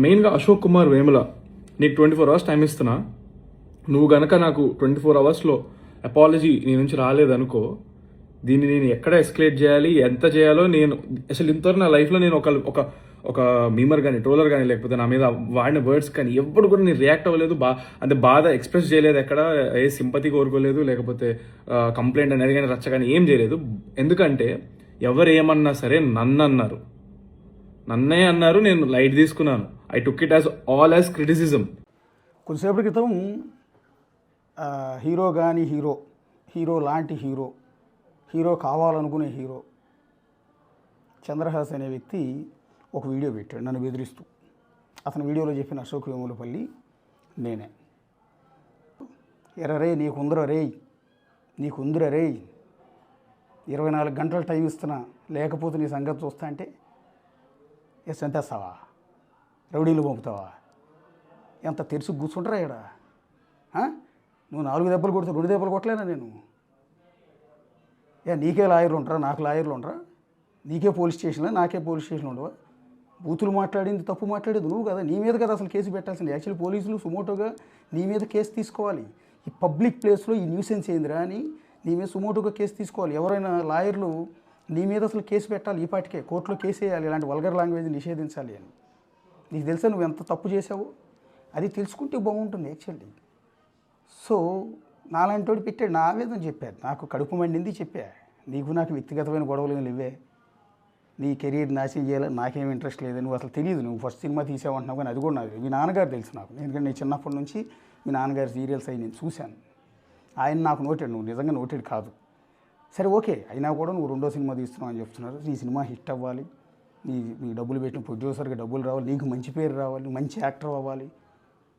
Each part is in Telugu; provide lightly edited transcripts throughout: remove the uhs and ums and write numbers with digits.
మెయిన్గా అశోక్ కుమార్ వేముల, నీకు 24 hours టైం ఇస్తున్నా. నువ్వు గనక నాకు 24 hours అపాలజీ నీ నుంచి రాలేదనుకో, దీన్ని నేను ఎక్కడ ఎస్కలేట్ చేయాలి, ఎంత చేయాలో నేను అసలు ఇంతవరకు నా లైఫ్లో నేను ఒక ఒక మీమర్ కానీ, ట్రోలర్ కానీ, లేకపోతే నా మీద వాడిన వర్డ్స్ కానీ ఎప్పుడు కూడా నేను రియాక్ట్ అవ్వలేదు. అంటే బాధ ఎక్స్ప్రెస్ చేయలేదు, ఎక్కడ ఏ సింపతి కోరుకోలేదు, లేకపోతే కంప్లైంట్ అనేది కానీ రచ్చ కానీ ఏం చేయలేదు. ఎందుకంటే ఎవరు ఏమన్నా సరే నన్ను అన్నారు, నన్నే అన్నారు, నేను లైట్ తీసుకున్నాను. I took it as all as criticism. కొద్దిసేపటి క్రితం హీరో కానీ హీరో లాంటి హీరో కావాలనుకునే హీరో చంద్రహాస్ అనే వ్యక్తి ఒక వీడియో పెట్టాడు నన్ను బెదిరిస్తూ. అతని వీడియోలో చెప్పిన అశోక్ వేములపల్లి నేనే. ఎర్రరే నీకుందర రే 24 గంటలు టైం ఇస్తున్నా, లేకపోతే నీ సంగతి చూస్తా అంటే చంపేస్తావా, రౌడీలు పంపుతావా, ఎంత తెరిచి కూర్చుంటారా ఇక్కడ? నువ్వు 4 దెబ్బలు కొడితే 2 దెబ్బలు కొట్టలేనా నేను? నీకే లాయర్లు ఉంటారా, నాకు లాయర్లు ఉంటారా? నీకే పోలీస్ స్టేషన్లో, నాకే పోలీస్ స్టేషన్లో ఉండవా? బూతులు మాట్లాడింది, తప్పు మాట్లాడేది నువ్వు కదా, నీ మీద కదా అసలు కేసు పెట్టాల్సింది. యాక్చువల్లీ పోలీసులు సుమోటోగా నీ మీద కేసు తీసుకోవాలి. ఈ పబ్లిక్ ప్లేస్లో ఈ న్యూసెన్స్ ఏందిరా అని నీ మీద సుమోటోగా కేసు తీసుకోవాలి. ఎవరైనా లాయర్లు నీ మీద అసలు కేసు పెట్టాలి, ఈ పాటికే కోర్టులో కేసు వేయాలి, ఇలాంటి వల్గర్ లాంగ్వేజ్ నిషేధించాలి అని. నీకు తెలుసా నువ్వు ఎంత తప్పు చేసావో? అది తెలుసుకుంటే బాగుంటుంది యాక్చువల్లీ. సో నాలాంటి వాడు పెట్టాడు, నా ఆవేదన చెప్పాడు, నాకు కడుపు మండింది చెప్పా. నీకు నాకు వ్యక్తిగతమైన గొడవలు ఏమి లేవే, నీ కెరీర్ నాశనం చేయాలని నాకేం ఇంట్రెస్ట్ లేదు. నువ్వు అసలు తెలియదు, నువ్వు ఫస్ట్ సినిమా తీసావంటున్నావు, కానీ అది కూడా నాకు మీ నాన్నగారు తెలుసు నాకు. ఎందుకంటే నేను చిన్నప్పటి నుంచి మీ నాన్నగారి సీరియల్స్ అవి నేను చూశాను. ఆయన నాకు నోటెడ్, నువ్వు నిజంగా నోటెడ్ కాదు. సరే ఓకే, అయినా కూడా నువ్వు 2వ సినిమా తీస్తున్నావు అని చెప్తున్నారు. నీ సినిమా హిట్ అవ్వాలి, నీ డబ్బులు పెట్టిన ప్రొడ్యూసర్కి డబ్బులు రావాలి, నీకు మంచి పేరు రావాలి, మంచి యాక్టర్ అవ్వాలి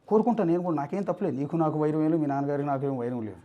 కోరుకుంటా నేను కూడా. నాకేం తప్పలేదు, నీకు నాకు వైరం లేదు, మీ నాన్నగారికి నాకేం వైరం లేదు.